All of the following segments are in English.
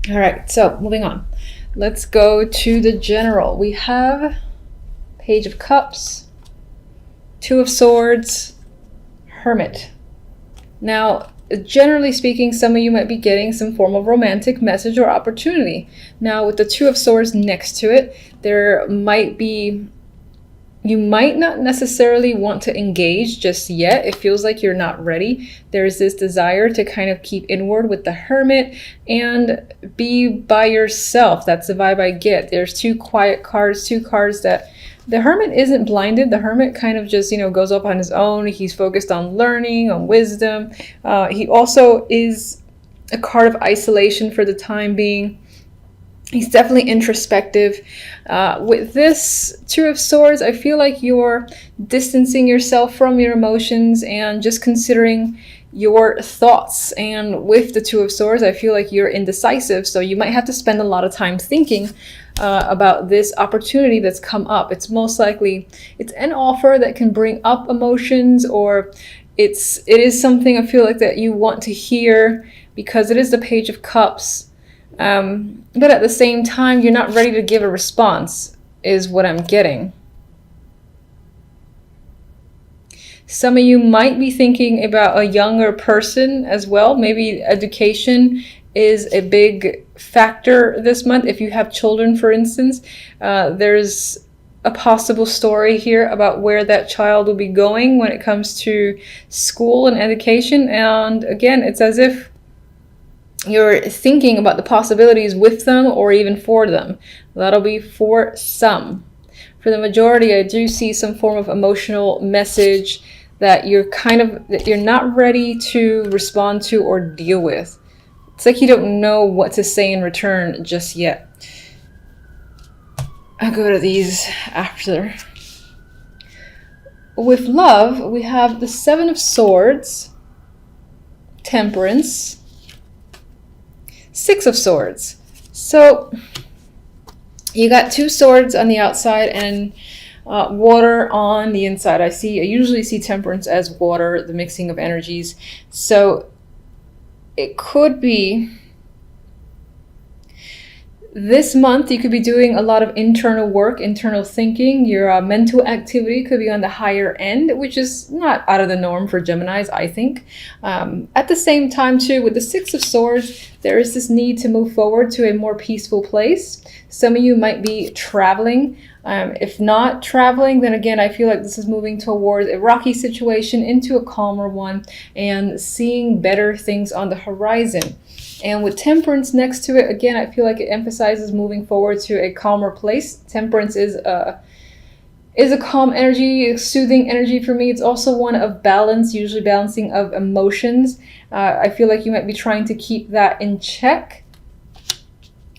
All right, so moving on. Let's go to the general. We have Page of Cups, Two of Swords, Hermit. Now, generally speaking, some of you might be getting some form of romantic message or opportunity. Now, with the Two of Swords next to it, you might not necessarily want to engage just yet. It feels like you're not ready. There's this desire to kind of keep inward with the Hermit and be by yourself. That's the vibe I get. There's two quiet cards, two cards that the Hermit isn't blinded. The Hermit kind of just, goes up on his own. He's focused on learning, on wisdom. He also is a card of isolation for the time being. He's definitely introspective. With this Two of Swords, I feel like you're distancing yourself from your emotions and just considering your thoughts. And with the Two of Swords, I feel like you're indecisive, so you might have to spend a lot of time thinking about this opportunity that's come up. It's most likely it's an offer that can bring up emotions, or it is something I feel like that you want to hear because it is the Page of Cups. But at the same time, you're not ready to give a response, is what I'm getting. Some of you might be thinking about a younger person as well. Maybe education is a big factor this month. If you have children, for instance, there's a possible story here about where that child will be going when it comes to school and education. And again, it's as if you're thinking about the possibilities with them or even for them. That'll be for some. For the majority, I do see some form of emotional message that you're not ready to respond to or deal with. It's like you don't know what to say in return just yet. I'll go to these after. With love, we have the Seven of Swords, Temperance, Six of Swords. So you got two swords on the outside and water on the inside. I usually see Temperance as water, the mixing of energies. So it could be this month you could be doing a lot of internal work, internal thinking. Your mental activity could be on the higher end, which is not out of the norm for Geminis, I think. At the same time, too, with the Six of Swords, there is this need to move forward to a more peaceful place. Some of you might be traveling. If not traveling, then again, I feel like this is moving towards a rocky situation into a calmer one and seeing better things on the horizon. And with Temperance next to it, again, I feel like it emphasizes moving forward to a calmer place. Temperance is a calm energy, a soothing energy for me. It's also one of balance, usually balancing of emotions. I feel like you might be trying to keep that in check.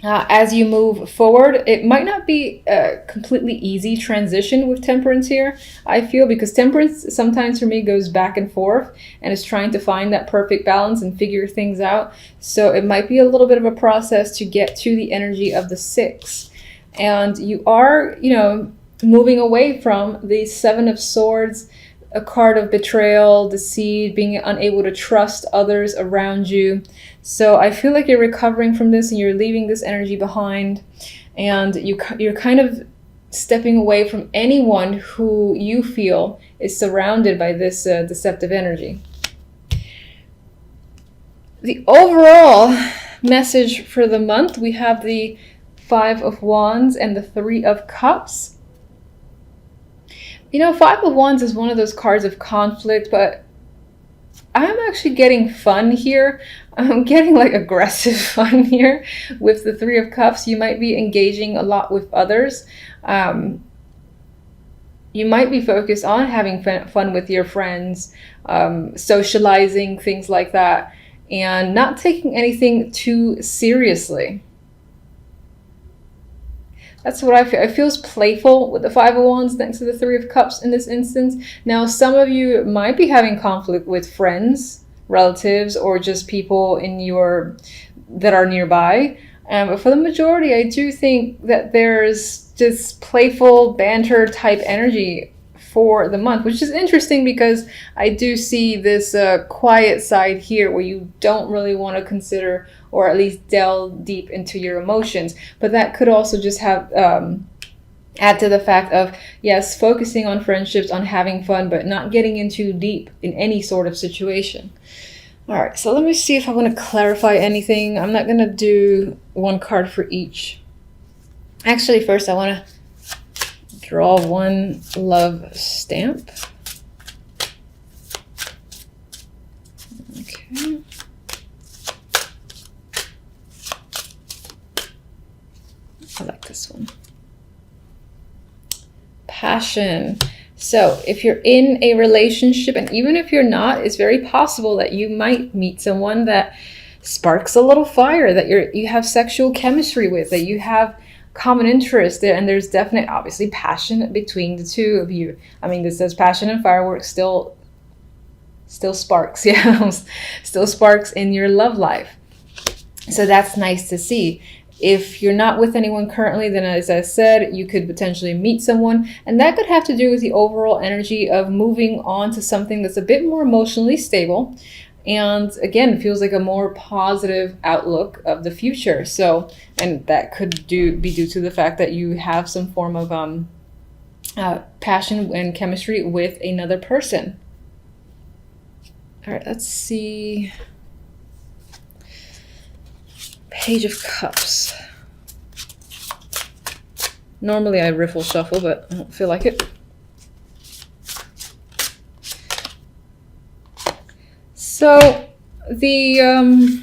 As you move forward, it might not be a completely easy transition with Temperance here, I feel, because Temperance sometimes for me goes back and forth and is trying to find that perfect balance and figure things out. So it might be a little bit of a process to get to the energy of the Six. And you are, moving away from the Seven of Swords, a card of betrayal, deceit, being unable to trust others around you. So I feel like you're recovering from this and you're leaving this energy behind, and you're kind of stepping away from anyone who you feel is surrounded by this deceptive energy. The overall message for the month, we have the Five of Wands and the Three of Cups. Five of Wands is one of those cards of conflict, but I'm actually getting fun here. I'm getting like aggressive fun here with the Three of Cups. You might be engaging a lot with others. You might be focused on having fun with your friends, socializing, things like that, and not taking anything too seriously. That's what I feel. It feels playful with the Five of Wands next to the Three of Cups in this instance. Now, some of you might be having conflict with friends, relatives, or just people that are nearby. But for the majority, I do think that there's just playful banter type energy for the month, which is interesting because I do see this quiet side here where you don't really want to consider or at least delve deep into your emotions. But that could also just have add to the fact of, yes, focusing on friendships, on having fun, but not getting in too deep in any sort of situation. All right, so let me see if I want to clarify anything. I'm not going to do one card for each. Actually, first I want to draw one love stamp. Okay. I like this one. Passion. So if you're in a relationship, and even if you're not, it's very possible that you might meet someone that sparks a little fire, that you have sexual chemistry with, that you have common interest there, and there's definite, obviously, passion between the two of you. I mean, this says passion and fireworks, still sparks, yeah, still sparks in your love life. So that's nice to see. If you're not with anyone currently, then as I said, you could potentially meet someone, and that could have to do with the overall energy of moving on to something that's a bit more emotionally stable, and again, feels like a more positive outlook of the future. So, and that could be due to the fact that you have some form of passion and chemistry with another person. All right, let's see. Page of Cups. Normally I riffle shuffle, but I don't feel like it. So the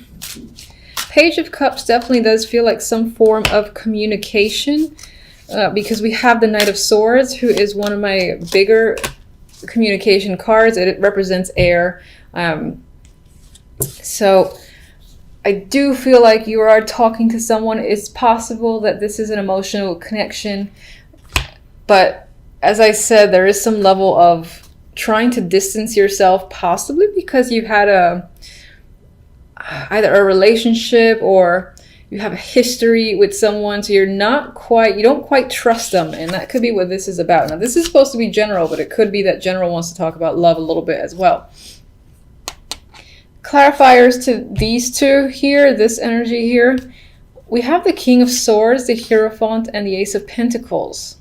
Page of Cups definitely does feel like some form of communication, because we have the Knight of Swords, who is one of my bigger communication cards. It represents air. So I do feel like you are talking to someone. It's possible that this is an emotional connection, but as I said, there is some level of trying to distance yourself, possibly because you had either a relationship or you have a history with someone, so you don't quite trust them, and that could be what this is about. Now, this is supposed to be general, but it could be that general wants to talk about love a little bit as well. Clarifiers to these two here, this energy here, we have the King of Swords, the Hierophant, and the Ace of Pentacles.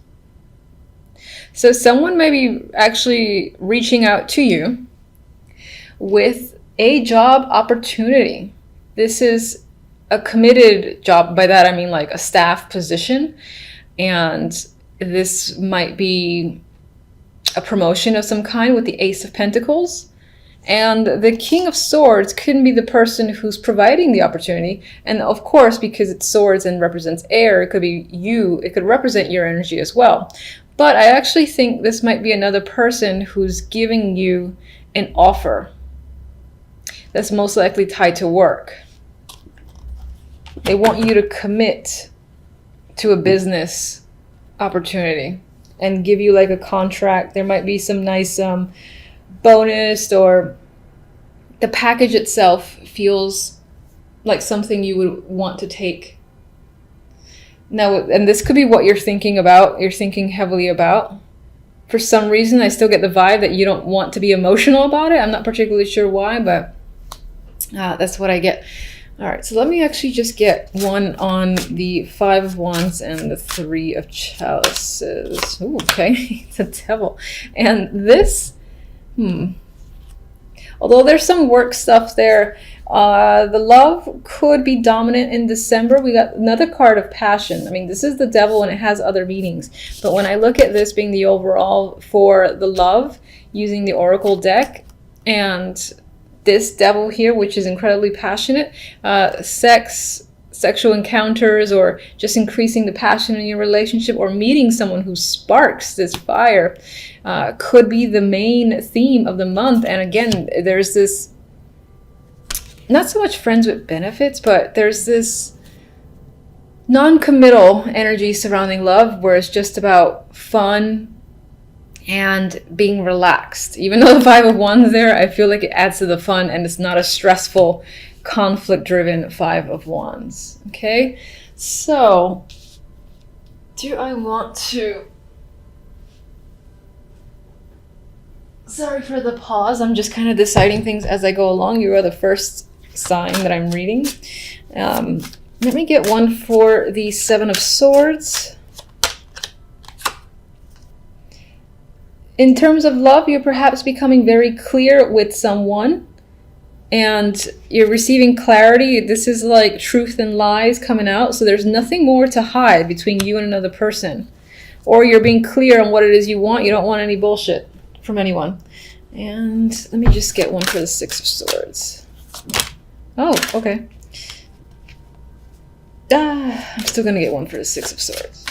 So someone may be actually reaching out to you with a job opportunity. This is a committed job. By that I mean like a staff position, and this might be a promotion of some kind with the Ace of Pentacles. And the King of Swords couldn't be the person who's providing the opportunity. And of course, because it's swords and represents air, it could be you. It could represent your energy as well. But I actually think this might be another person who's giving you an offer that's most likely tied to work. They want you to commit to a business opportunity and give you like a contract. There might be some nice bonus, or the package itself feels like something you would want to take. Now, and this could be what you're thinking about, you're thinking heavily about. For some reason, I still get the vibe that you don't want to be emotional about it. I'm not particularly sure why, but that's what I get. All right, so let me actually just get one on the Five of Wands and the Three of Chalices. Ooh, okay, it's a devil. And this, although there's some work stuff there, the love could be dominant in December. We got another card of passion. I mean, this is the devil and it has other meanings. But when I look at this being the overall for the love, using the Oracle deck, and this devil here, which is incredibly passionate, sexual encounters, or just increasing the passion in your relationship, or meeting someone who sparks this fire, could be the main theme of the month. And again, there's this, not so much friends with benefits, but there's this non-committal energy surrounding love, where it's just about fun and being relaxed. Even though the Five of Wands there, I feel like it adds to the fun, and it's not a stressful, conflict-driven Five of Wands. Okay, so do I want to Sorry for the pause. I'm just kind of deciding things as I go along. You are the first sign that I'm reading. Let me get one for the Seven of Swords. In terms of love, you're perhaps becoming very clear with someone and you're receiving clarity. This is like truth and lies coming out. So there's nothing more to hide between you and another person. Or you're being clear on what it is you want. You don't want any bullshit from anyone. And let me just get one for the Six of Swords. Oh, okay. I'm still going to get one for the Six of Swords.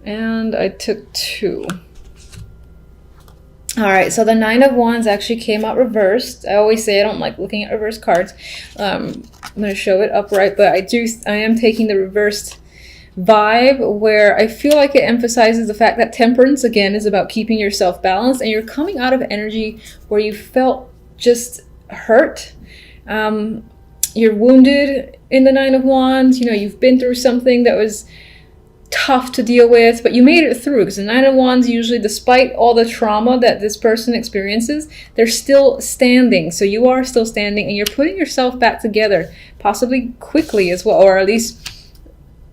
And I took two. All right, so the Nine of Wands actually came out reversed. I always say I don't like looking at reversed cards. I'm going to show it upright, but I am taking the reversed vibe where I feel like it emphasizes the fact that temperance, again, is about keeping yourself balanced, and you're coming out of energy where you felt just hurt. You're wounded in the Nine of Wands. You know, you've been through something that was tough to deal with, but you made it through, because the Nine of Wands usually, despite all the trauma that this person experiences, they're still standing. So you are still standing and you're putting yourself back together, possibly quickly as well, or at least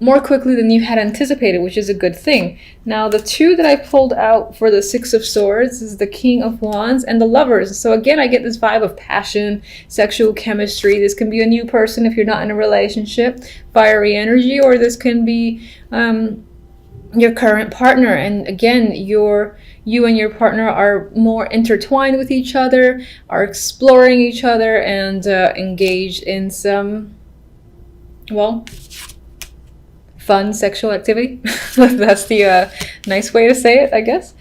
more quickly than you had anticipated, which is a good thing. Now, the two that I pulled out for the Six of Swords is the King of Wands and the Lovers. So again, I get this vibe of passion, sexual chemistry. This can be a new person if you're not in a relationship, fiery energy, or this can be your current partner. And again, you and your partner are more intertwined with each other, are exploring each other, and engaged in some, well, fun sexual activity. That's the nice way to say it, I guess.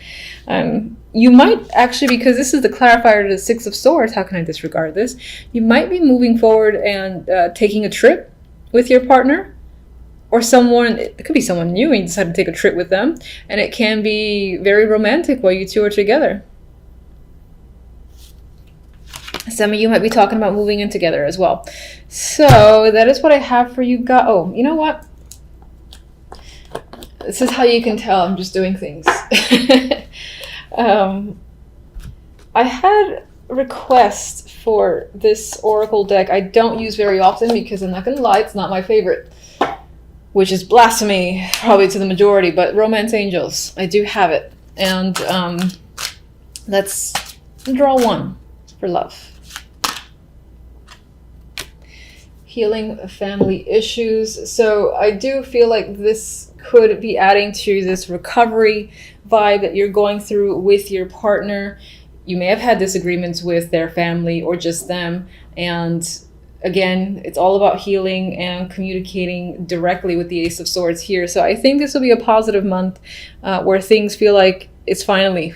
You might actually, because this is the clarifier to the Six of Swords, how can I disregard this? You might be moving forward and taking a trip with your partner, or someone, it could be someone new and you decide to take a trip with them, and it can be very romantic while you two are together. Some of you might be talking about moving in together as well. So that is what I have for you guys. Oh, you know what? This is how you can tell I'm just doing things. I had a request for this Oracle deck I don't use very often, because I'm not going to lie, it's not my favorite, which is blasphemy probably to the majority, but Romance Angels, I do have it. And let's draw one for love. Healing family issues. So I do feel like this could be adding to this recovery vibe that you're going through with your partner. You may have had disagreements with their family or just them. And again, it's all about healing and communicating directly with the Ace of Swords here. So I think this will be a positive month where things feel like it's finally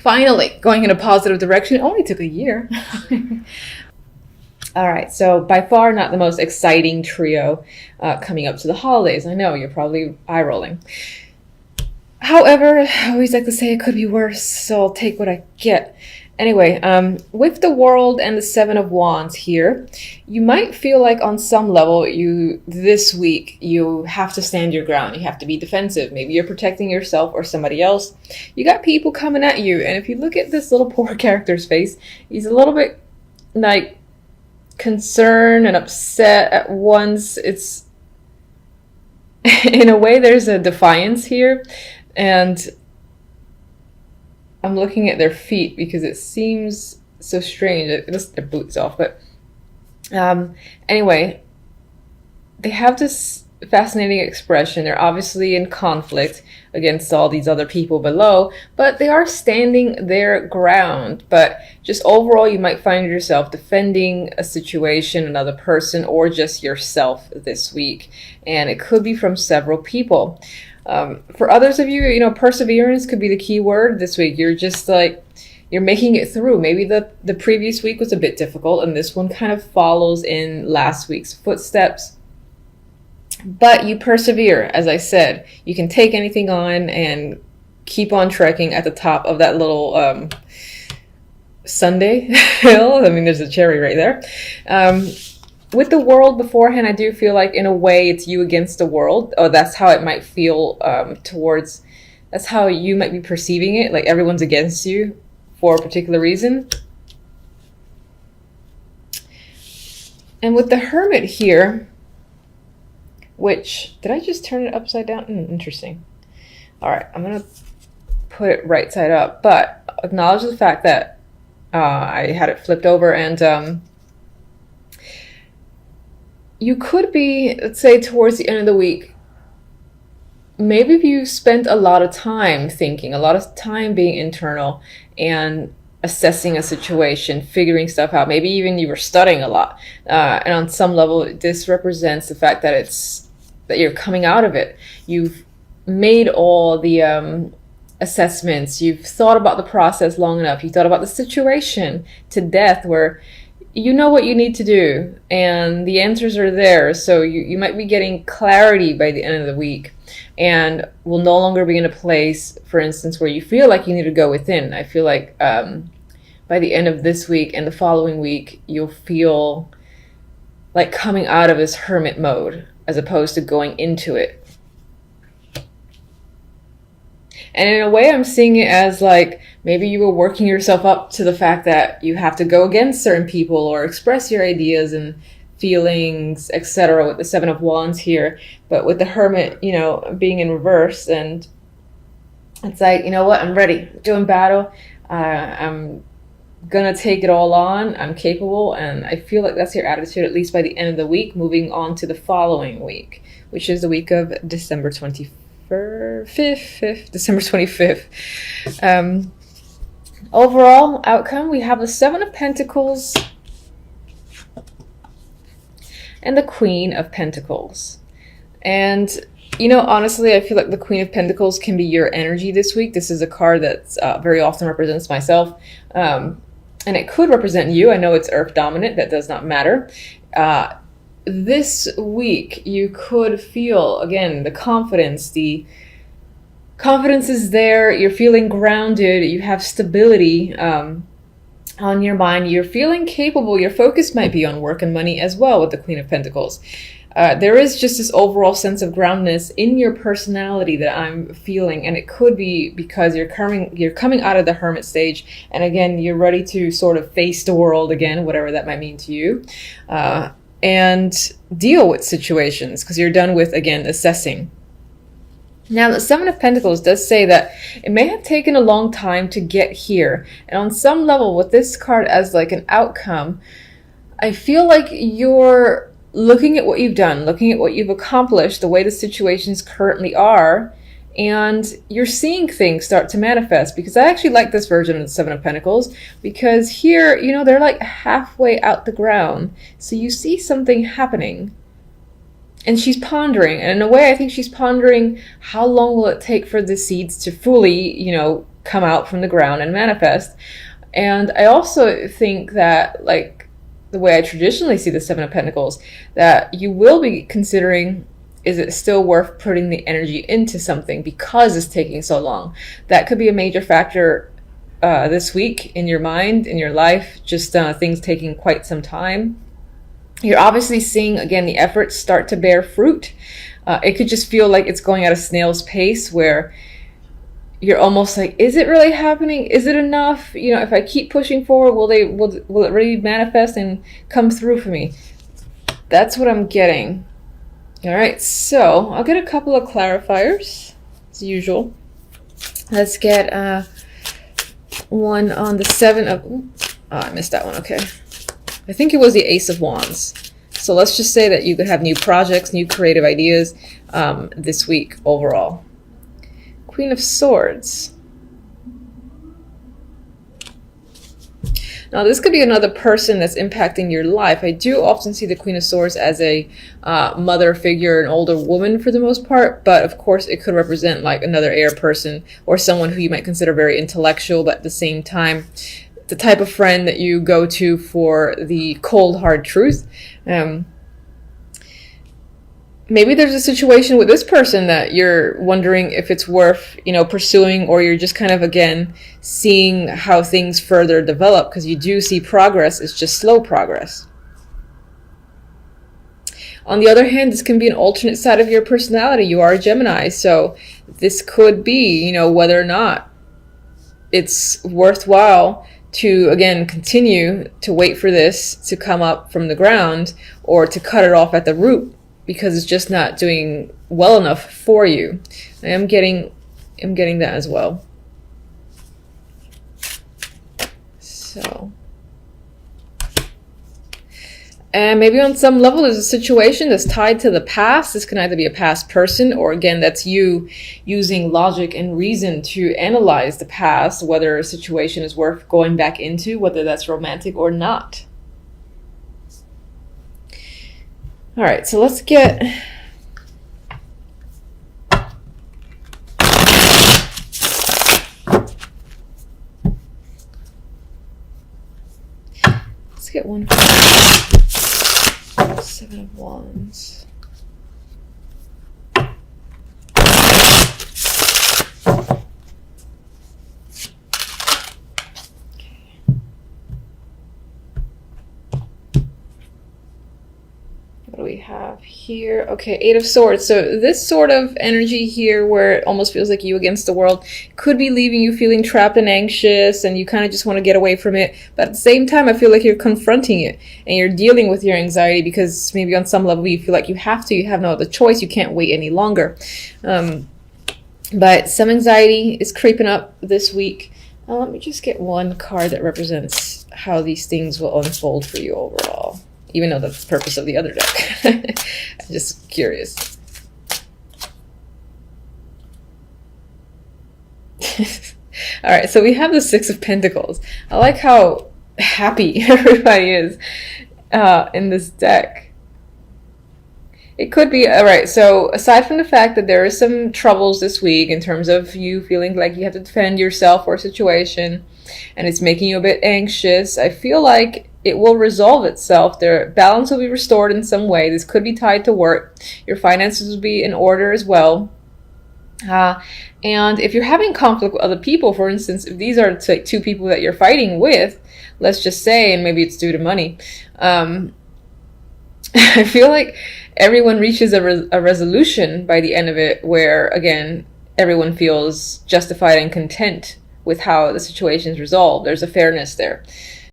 going in a positive direction. It only took a year. All right, so by far not the most exciting trio coming up to the holidays. I know, you're probably eye-rolling. However, I always like to say it could be worse, so I'll take what I get. Anyway, with the World and the Seven of Wands here, you might feel like on some level this week you have to stand your ground. You have to be defensive. Maybe you're protecting yourself or somebody else. You got people coming at you, and if you look at this little poor character's face, he's a little bit like concerned and upset at once. It's in a way there's a defiance here, and I'm looking at their feet because it seems so strange. Just their boots off, but anyway, they have this fascinating expression. They're obviously in conflict against all these other people below, but they are standing their ground. But just overall, you might find yourself defending a situation, another person, or just yourself this week. And it could be from several people. For others of you, perseverance could be the key word this week. You're just like, you're making it through. Maybe the previous week was a bit difficult, and this one kind of follows in last week's footsteps. But you persevere, as I said. You can take anything on and keep on trekking at the top of that little Sunday hill. I mean, there's a cherry right there. With the World beforehand, I do feel like in a way it's you against the world. Oh, that's how it might feel towards That's how you might be perceiving it, like everyone's against you for a particular reason. And with the Hermit here, which, did I just turn it upside down? Interesting. All right, I'm going to put it right side up, but acknowledge the fact that I had it flipped over, and you could be, let's say, towards the end of the week, maybe if you spent a lot of time thinking, a lot of time being internal and assessing a situation, figuring stuff out, maybe even you were studying a lot, and on some level this represents the fact that you're coming out of it. You've made all the assessments, you've thought about the process long enough, you thought about the situation to death, where you know what you need to do and the answers are there. So you might be getting clarity by the end of the week, and will no longer be in a place, for instance, where you feel like you need to go within. I feel like by the end of this week and the following week, you'll feel like coming out of this hermit mode as opposed to going into it. And in a way, I'm seeing it as like maybe you were working yourself up to the fact that you have to go against certain people or express your ideas and feelings, etc., with the Seven of Wands here. But with the Hermit, you know, being in reverse, and it's like, you know what, I'm ready, doing battle, I'm gonna take it all on, I'm capable. And I feel like that's your attitude, at least by the end of the week, moving on to the following week, which is the week of December 25th. December 25th. Overall outcome, we have the Seven of Pentacles and the Queen of Pentacles. And, you know, honestly, I feel like the Queen of Pentacles can be your energy this week. This is a card that's very often represents myself. And it could represent you. I know it's Earth dominant. That does not matter. This week, you could feel, again, the confidence. The confidence is there. You're feeling grounded. You have stability on your mind. You're feeling capable. Your focus might be on work and money as well with the Queen of Pentacles. There is just this overall sense of groundedness in your personality that I'm feeling, and it could be because you're coming out of the hermit stage, and again, you're ready to sort of face the world again, whatever that might mean to you. And deal with situations, because you're done with, again, assessing. Now, the Seven of Pentacles does say that it may have taken a long time to get here. And on some level, with this card as like an outcome, I feel like you're looking at what you've done, looking at what you've accomplished, the way the situations currently are, and you're seeing things start to manifest. Because I actually like this version of the Seven of Pentacles, because here, you know, they're like halfway out the ground. So you see something happening. And she's pondering. And in a way, I think she's pondering, how long will it take for the seeds to fully, you know, come out from the ground and manifest? And I also think that, like, the way I traditionally see the Seven of Pentacles, that you will be considering, is it still worth putting the energy into something because it's taking so long? That could be a major factor this week in your mind, in your life, just things taking quite some time. You're obviously seeing, again, the efforts start to bear fruit. It could just feel like it's going at a snail's pace, where you're almost like, is it really happening? Is it enough? You know, if I keep pushing forward, will it really manifest and come through for me? That's what I'm getting. All right, so I'll get a couple of clarifiers, as usual. Let's get one on the Seven of... Oh, I missed that one, okay. I think it was the Ace of Wands. So let's just say that you could have new projects, new creative ideas this week overall. Queen of Swords. Now, this could be another person that's impacting your life. I do often see the Queen of Swords as a mother figure, an older woman for the most part, but of course it could represent like another air person or someone who you might consider very intellectual, but at the same time, the type of friend that you go to for the cold, hard truth. Maybe there's a situation with this person that you're wondering if it's worth, you know, pursuing, or you're just kind of, again, seeing how things further develop, because you do see progress. It's just slow progress. On the other hand, this can be an alternate side of your personality. You are a Gemini, so this could be, whether or not it's worthwhile to, again, continue to wait for this to come up from the ground or to cut it off at the root because it's just not doing well enough for you. I'm getting that as well. So, and maybe on some level there's a situation that's tied to the past. This can either be a past person or, again, that's you using logic and reason to analyze the past, whether a situation is worth going back into, whether that's romantic or not. All right, so let's get... get one for 7 of Wands. What do we have here? Okay, 8 of Swords. So this sort of energy here where it almost feels like you against the world could be leaving you feeling trapped and anxious, and you kind of just want to get away from it. But at the same time, I feel like you're confronting it and you're dealing with your anxiety because maybe on some level you feel like you have no other choice. You can't wait any longer. But some anxiety is creeping up this week. Let me just get one card that represents how these things will unfold for you overall. Even though that's the purpose of the other deck. I'm just curious. All right, so we have the 6 of Pentacles. I like how happy everybody is in this deck. It could be, all right, so aside from the fact that there are some troubles this week in terms of you feeling like you have to defend yourself or a situation, and it's making you a bit anxious, I feel like it will resolve itself. Their balance will be restored in some way. This could be tied to work. Your finances will be in order as well. And if you're having conflict with other people, for instance, if these are like 2 people that you're fighting with, let's just say, and maybe it's due to money, I feel like everyone reaches a resolution by the end of it where, again, everyone feels justified and content with how the situation is resolved. There's a fairness there.